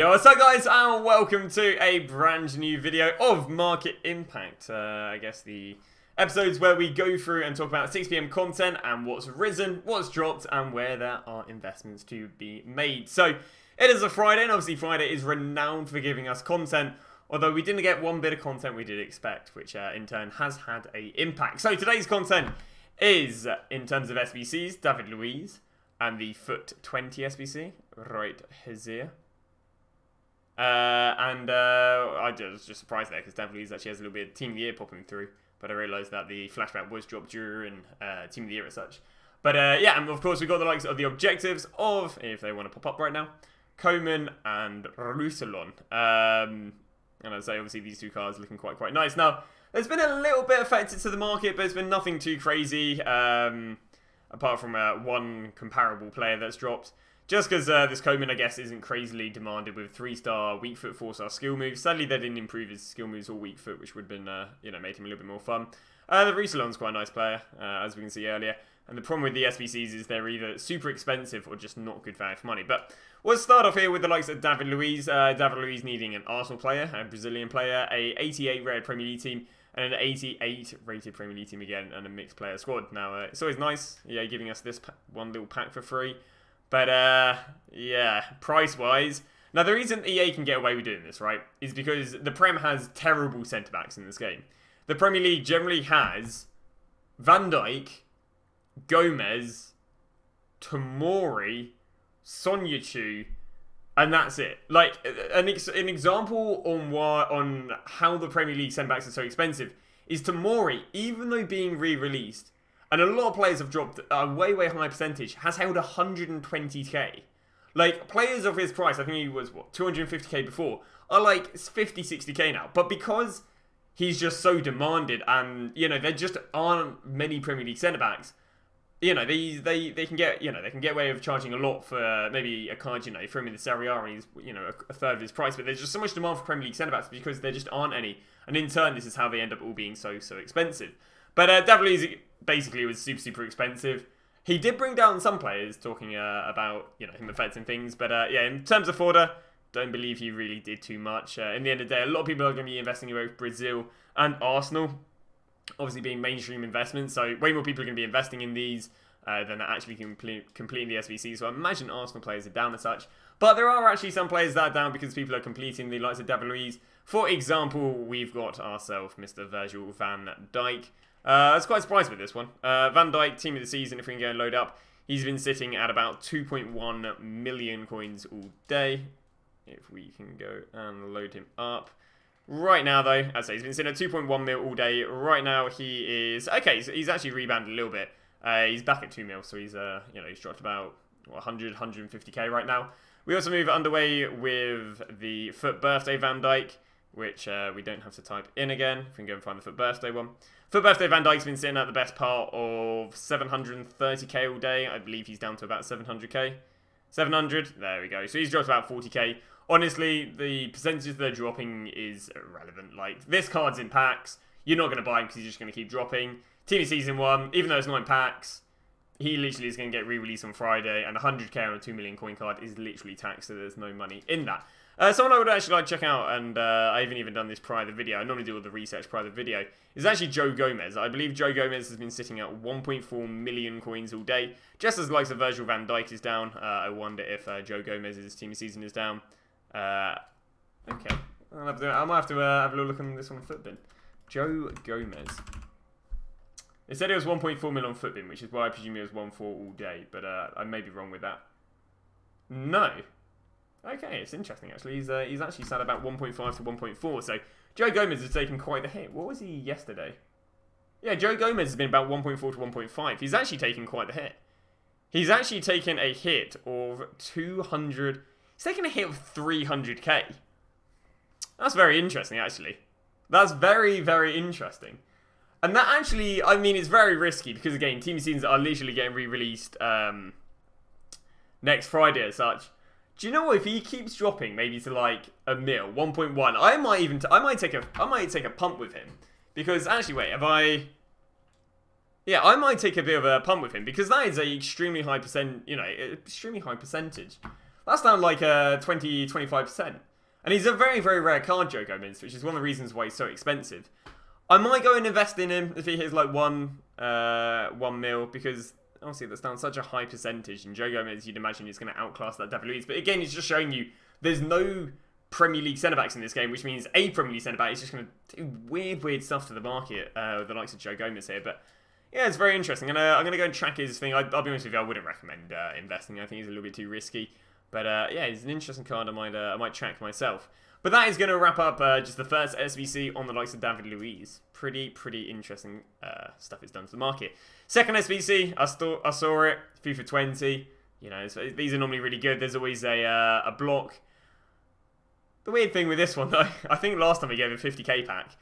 Yo, what's up guys, and welcome to a brand new video of Market Impact. I guess the episodes where we go through and talk about 6 PM content and what's risen, what's dropped, and where there are investments to be made. So, it is a Friday, and obviously Friday is renowned for giving us content, although we didn't get one bit of content we did expect, which in turn has had an impact. So, today's content is, in terms of SBCs, David Luiz and the Foot 20 SBC, right here. I was just surprised there because David Luiz actually has a little bit of Team of the Year popping through, but I realised that the flashback was dropped during Team of the Year as such. But yeah, and of course we got the likes of the objectives of, if they want to pop up right now, Coman and Roussillon. And I'd say obviously these two cards looking quite nice. Now, there's been a little bit affected to the market, but it's been nothing too crazy, apart from one comparable player that's dropped. Just because this Coman, I guess, isn't crazily demanded with 3-star weak foot, 4-star skill moves. Sadly, they didn't improve his skill moves or weak foot, which would have been, made him a little bit more fun. The Roussillon's quite a nice player, as we can see earlier. And the problem with the SBCs is they're either super expensive or just not good value for money. But we'll start off here with the likes of David Luiz. David Luiz needing an Arsenal player, a Brazilian player, a 88 rated Premier League team, and an 88 rated Premier League team again, and a mixed player squad. Now, it's always nice, giving us this one little pack for free. But, yeah, price-wise. Now, the reason EA can get away with doing this, right, is because the Prem has terrible centre-backs in this game. The Premier League generally has Van Dijk, Gomez, Tomori, Sonyachu, and that's it. Like, an example on how the Premier League centre-backs are so expensive is Tomori, even though being re-released, and a lot of players have dropped a way high percentage, has held 120k. Like, players of his price, I think he was, 250k before, are like 50, 60k now. But because he's just so demanded and, there just aren't many Premier League centre-backs, they can get, they can get away with charging a lot for maybe a card, for him in the Serie A and he's, a third of his price. But there's just so much demand for Premier League centre-backs because there just aren't any. And in turn, this is how they end up all being so expensive. But David Luiz basically was super expensive. He did bring down some players, talking about him affecting things. But yeah, in terms of Forder, don't believe he really did too much. In the end of the day, a lot of people are going to be investing in both Brazil and Arsenal, obviously being mainstream investments. So way more people are going to be investing in these than are actually completing the SVC. So I imagine Arsenal players are down as such. But there are actually some players that are down because people are completing the likes of David Luiz. For example, we've got ourselves Mr. Virgil van Dijk. I was quite surprised with this one. Van Dijk, team of the season, if we can go and load up. He's been sitting at about 2.1 million coins all day. If we can go and load him up. Right now, though, as I say, he's been sitting at 2.1 mil all day. Right now, he is... Okay, so he's actually rebounded a little bit. He's back at 2 mil, so he's, he's dropped about 100, 150k right now. We also move underway with the Foot Birthday Van Dijk, which we don't have to type in again. If we can go and find the Foot Birthday one. Foot Birthday Van Dijk's been sitting at the best part of 730k all day. I believe he's down to about 700k. 700, there we go. So he's dropped about 40k. Honestly, the percentages they're dropping is irrelevant. Like, this card's in packs. You're not going to buy him because he's just going to keep dropping. Team of Season 1, even though it's not in packs, he literally is going to get re-released on Friday. And 100k on a 2 million coin card is literally taxed, so there's no money in that. Someone I would actually like to check out, and I haven't even done this prior to the video, I normally do all the research prior to the video, is actually Joe Gomez. I believe Joe Gomez has been sitting at 1.4 million coins all day, just as the likes of Virgil van Dijk is down. I wonder if Joe Gomez's team of season is down. Okay, I might have to have a little look on this on Footbin. Joe Gomez. It said it was 1.4 million on Footbin, which is why I presume it was 1.4 all day, but I may be wrong with that. No. Okay, it's interesting actually. He's actually sat about 1.5 to 1.4. So Joe Gomez has taken quite the hit. What was he yesterday? Yeah, Joe Gomez has been about 1.4 to 1.5. He's actually taken quite the hit. He's actually taken a hit of 200. He's taken a hit of 300k. That's very interesting actually. That's very interesting. And that actually, I mean, it's very risky because again, team seasons are literally getting re-released next Friday as such. Do you know what? If he keeps dropping, maybe to like a mil, 1.1, I might take a pump with him because actually, wait, I might take a bit of a pump with him because that is a extremely high percentage. That's down like 20-25%. And he's a very, very rare card, Joe Gomez, which is one of the reasons why he's so expensive. I might go and invest in him if he hits like 1 mil, because obviously that's down such a high percentage. And Joe Gomez, you'd imagine, is going to outclass that David Luiz. But again, it's just showing you there's no Premier League centre-backs in this game, which means a Premier League centre-back is just going to do weird stuff to the market with the likes of Joe Gomez here. But yeah, it's very interesting. And I'm going to go and track his thing. I'll be honest with you, I wouldn't recommend investing. I think he's a little bit too risky. But yeah, he's an interesting card I might track myself. But that is going to wrap up just the first SBC on the likes of David Luiz. Pretty interesting stuff is done to the market. Second SBC, I saw it, FIFA 20. You know, these are normally really good. There's always a block. The weird thing with this one, though, I think last time we gave a 50k pack.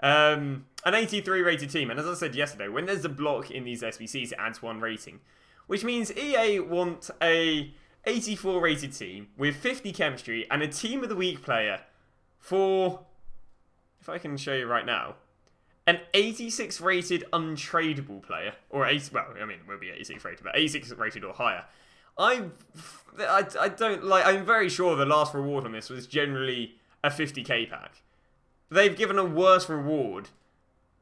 An 83 rated team. And as I said yesterday, when there's a block in these SBCs, it adds 1 rating. Which means EA want a 84 rated team with 50 chemistry and a team of the week player for, if I can show you right now, an 86 rated untradeable player, or well, I mean, it will be 86 rated, but 86 rated or higher. I don't like. I'm very sure the last reward on this was generally a 50k pack. They've given a worse reward,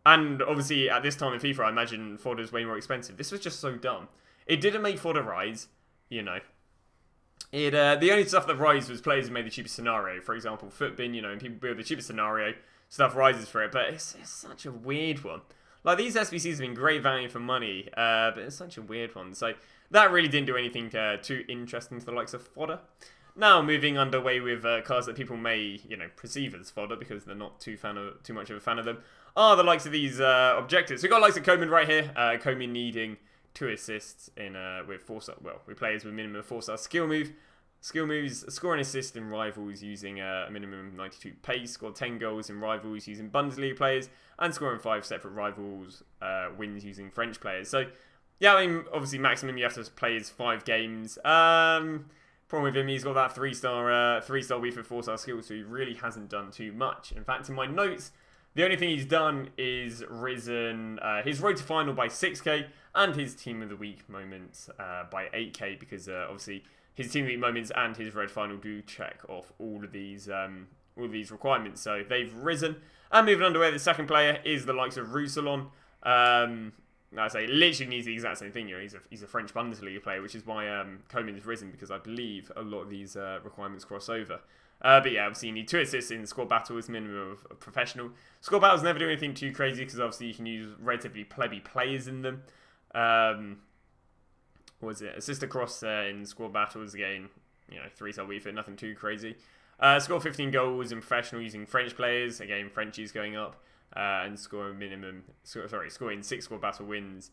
and obviously at this time in FIFA, I imagine fodder's way more expensive. This was just so dumb. It didn't make fodder rise, you know. The only stuff that rise was players who made the cheapest scenario. For example, Footbin, you know, and people build the cheapest scenario, stuff rises for it. But it's such a weird one. Like, these SBCs have been great value for money, but it's such a weird one. So that really didn't do anything too interesting to the likes of fodder. Now moving underway with cards that people may, you know, perceive as fodder because they're not too much of a fan of them, are the likes of these objectives. We've got the likes of Coman right here. Coman needing 2 assists in with 4-star. Well, with players with minimum 4-star skill moves, score an assist in rivals using a minimum 92 pace, score 10 goals in rivals using Bundesliga players, and scoring 5 separate rivals wins using French players. So yeah, I mean, obviously maximum you have to play is 5 games. Problem with him, he's got that 3-star week with 4-star skills, so he really hasn't done too much. In fact, in my notes, the only thing he's done is risen his road to final by 6k and his team of the week moments by 8k, because obviously his team of the week moments and his red final do check off all of these requirements. So they've risen. And moving underway, the second player is the likes of Roussillon. I say literally needs the exact same thing. You know, he's a French Bundesliga player, which is why Coman's risen, because I believe a lot of these requirements cross over. But yeah, obviously you need 2 assists in squad battles, minimum of professional. Squad battles never do anything too crazy, because obviously you can use relatively plebby players in them. What was it? Assist across in squad battles, again, you know, 3-star week fit, nothing too crazy. Score 15 goals in professional using French players, again, Frenchies going up. And scoring 6 squad battle wins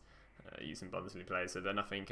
using Bundesliga players, so they're nothing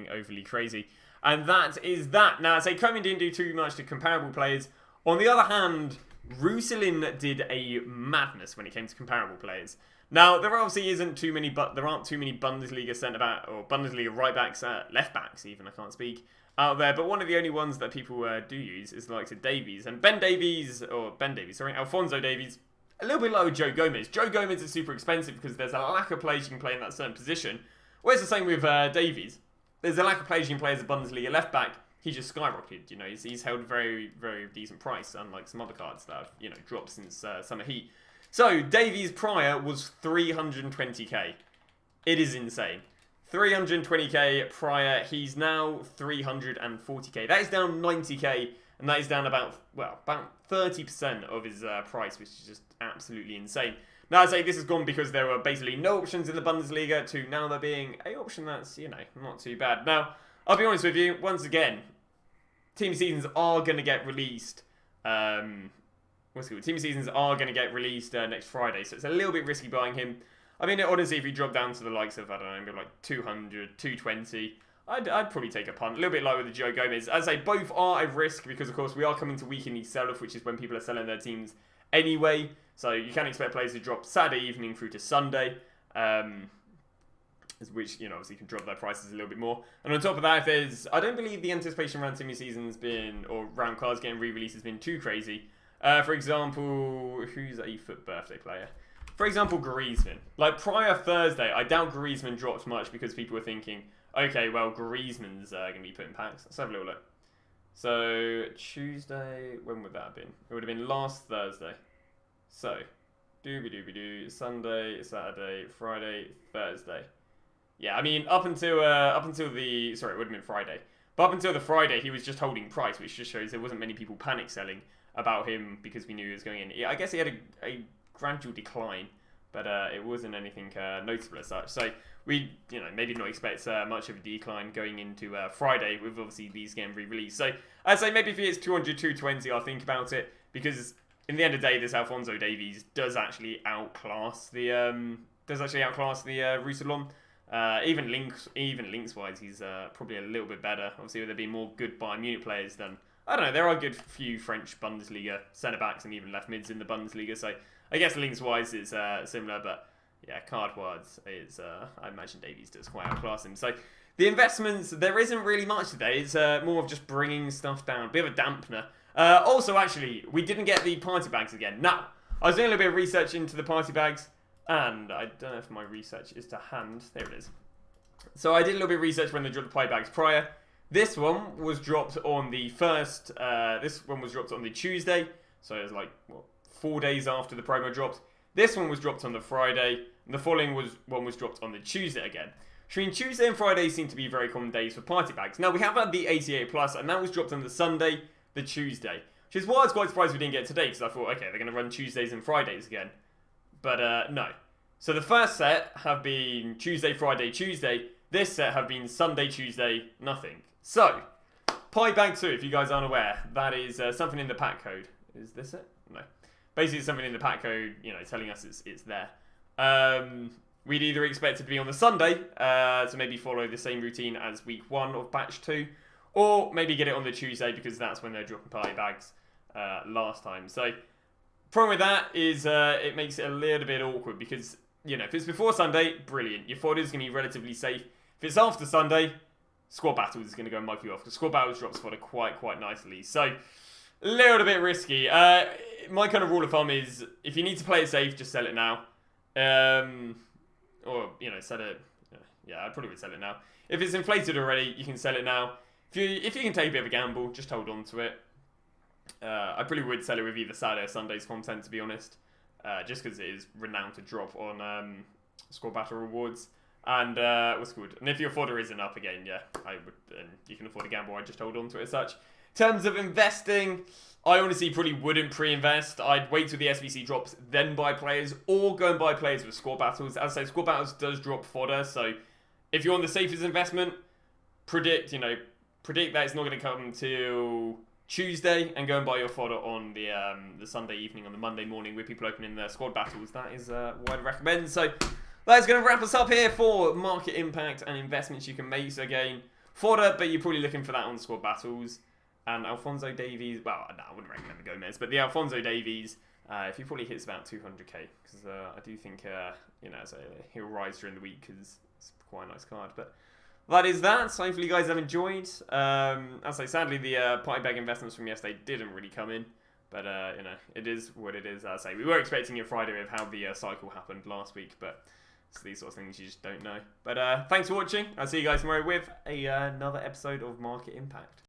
overly crazy. And that is that. Now, I'd say Coman didn't do too much to comparable players. On the other hand, Roussillon did a madness when it came to comparable players. Now, there obviously isn't too many, but there aren't too many Bundesliga centre back or Bundesliga right backs, left backs even. I can't speak out there, but one of the only ones that people do use is the likes of Davies and Alphonso Davies. A little bit lower Joe Gomez. Joe Gomez is super expensive because there's a lack of players you can play in that certain position. Well, it's the same with Davies. There's a lack of players you can play as a Bundesliga left back. He just skyrocketed. You know, he's held very, very decent price, unlike some other cards that have, you know, dropped since summer heat. So Davies prior was 320k. It is insane. 320k prior. He's now 340k. That is down 90k. And that is down about 30% of his price, which is just absolutely insane. Now, I say this has gone because there were basically no options in the Bundesliga to now there being a option that's, you know, not too bad. Now, I'll be honest with you, once again, team seasons are going to get released. Team seasons are going to get released next Friday, so it's a little bit risky buying him. I mean, honestly, if you drop down to the likes of, I don't know, maybe like 200, 220... I'd probably take a punt. A little bit lower than Joe Gomez. As I say, both are at risk because, of course, we are coming to weekly sell-off, which is when people are selling their teams anyway. So you can expect players to drop Saturday evening through to Sunday, which, you know, obviously can drop their prices a little bit more. And on top of that, I don't believe the anticipation around Timmy season's been, or round cards getting re-released has been too crazy. For example, who's a FUT birthday player? For example, Griezmann. Like, prior Thursday, I doubt Griezmann dropped much because people were thinking, okay, well, Griezmann's going to be put in packs. Let's have a little look. So Tuesday, when would that have been? It would have been last Thursday. So dooby Sunday, Saturday, Friday, Thursday. Yeah, I mean up until the sorry, it would have been Friday. But up until the Friday, he was just holding price, which just shows there wasn't many people panic selling about him because we knew he was going in. Yeah, I guess he had a gradual decline, but it wasn't anything notable as such. So we, maybe not expect much of a decline going into Friday with obviously these getting re-released. So I'd say maybe if he hits 200, 220, I'll think about it, because in the end of the day, this Alphonso Davies does actually outclass the Roussillon. Even links wise, he's probably a little bit better. Obviously, there being more good Bayern Munich players than, I don't know, there are a good few French Bundesliga centre backs and even left mids in the Bundesliga. So I guess links wise is similar, but yeah, card wise is I imagine Davies does quite outclass him. So the investments, there isn't really much today. It's more of just bringing stuff down, a bit of a dampener. Also, actually, we didn't get the party bags again. Now, I was doing a little bit of research into the party bags, and I don't know if my research is to hand. There it is. So I did a little bit of research when they dropped the party bags prior. This one was dropped on the first. This one was dropped on the Tuesday, so it was like 4 days after the promo dropped. This one was dropped on the Friday, and the following one was dropped on the Tuesday again. Between Tuesday and Friday seem to be very common days for party bags. Now we have had the 88 plus, and that was dropped on the Sunday, the Tuesday, which is why I was quite surprised we didn't get today, because I thought, okay, they're going to run Tuesdays and Fridays again. But no. So the first set have been Tuesday, Friday, Tuesday. This set have been Sunday, Tuesday, nothing. So, Party Bag 2, if you guys aren't aware, that is something in the pack code. Is this it? No. Basically, it's something in the pack code, telling us it's there. We'd either expect it to be on the Sunday, to maybe follow the same routine as week 1 of batch 2, or maybe get it on the Tuesday, because that's when they're dropping party bags last time. So, problem with that is it makes it a little bit awkward, because, if it's before Sunday, brilliant. Your fodder is going to be relatively safe. If it's after Sunday, Squad Battles is going to go and mug you off, because Squad Battles drops fodder quite nicely. So, a little bit risky. My kind of rule of thumb is, if you need to play it safe, just sell it now. Or, sell it. Yeah, I probably would sell it now. If it's inflated already, you can sell it now. If you can take a bit of a gamble, just hold on to it. I probably would sell it with either Saturday or Sunday's content, to be honest. Just because it is renowned to drop on Squad Battle rewards. And what's good? And if your fodder isn't up again, yeah, I would. And you can afford a gamble. I'd just hold on to it as such. In terms of investing, I honestly probably wouldn't pre-invest. I'd wait till the SBC drops, then buy players, or go and buy players with Squad Battles. As I say, Squad Battles does drop fodder, so if you want the safest investment, predict that it's not going to come till Tuesday, and go and buy your fodder on the Sunday evening, on the Monday morning, with people opening their Squad Battles. That is what I'd recommend. So that's going to wrap us up here for market impact and investments you can make. So again, fodder, but you're probably looking for that on Squad Battles. And Alphonso Davies, well, no, I wouldn't recommend the Gomez, but the Alphonso Davies, if he probably hits about 200k, because I do think, so he'll rise during the week, because it's quite a nice card. But that is that. So hopefully you guys have enjoyed. As I say, sadly, the party bag investments from yesterday didn't really come in, but it is what it is. As I say, we were expecting a Friday of how the cycle happened last week, but it's these sort of things you just don't know. But thanks for watching. I'll see you guys tomorrow with another episode of Market Impact.